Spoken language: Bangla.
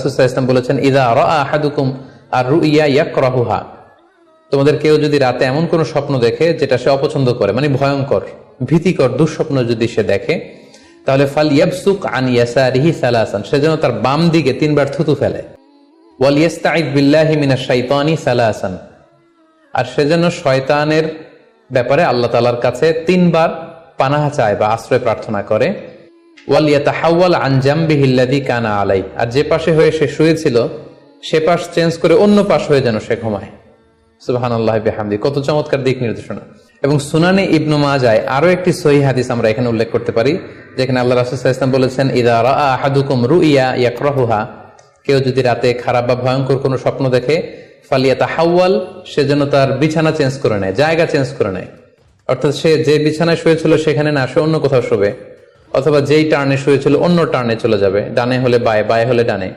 রাসূল সাল্লাল্লাহু আলাইহি ওয়াসাল্লাম বলেছেন, ইযা রাআ আহাদুকুম আর-রুইয়া ইয়াকরাহুহা, তোমাদের কেউ যদি রাতে এমন কোন স্বপ্ন দেখে যেটা সে অপছন্দ করে, মানে ভয়ঙ্কর, ভীতিকর দুঃস্বপ্ন যদি সে দেখে, তাহলে ফালইয়াবসুক আন ইয়াসারিহি সালাসান, সে যেন তার বাম দিকে 3 বার থুতু ফেলে। ওয়াল ইস্তাঈদ বিল্লাহি মিনাশ শাইতানি সালাসান, আর সে যেন শয়তানের ব্যাপারে আল্লাহ তাআলার কাছে 3 বার পানাহ চায় বা আশ্রয় প্রার্থনা করে। ওয়াল ইয়াতাহাওয়াল আন জামবিহি আল্লাযী কানা আলাই, আর যে পাশে হয়ে সে শুয়েছিল সে পাশ চেঞ্জ করে অন্য পাশ হয়ে যেন সে ঘুমায়। সুবহানাল্লাহি বিহামদি, কত চমৎকার দিক নির্দেশনা। এবং সুনানে ইবনু মাজায় আরো একটি সহিহ হাদিস আমরা এখানে উল্লেখ করতে পারি, যেখানে আল্লাহ রাসূল সাল্লাল্লাহু আলাইহি ওয়াসাল্লাম বলেছেন, ইযা রাআ আহাদুকুম রুইয়া ইয়াকরাহুহা, কেউ যদি রাতে খারাপ বা ভয়ঙ্কর কোনো স্বপ্ন দেখে, ফালিয়াতাহাওয়াল, সে যেন তার বিছানা চেঞ্জ করে নেয়, জায়গা চেঞ্জ করে নেয়। অর্থাৎ সে যে বিছানায় শুয়েছিল সেখানে না, সে অন্য কোথাও শোবে, অথবা যেই টার্নে শুয়েছিল অন্য টার্নে চলে যাবে, ডানে হলে বায়ে, বায়ে হলে ডানে।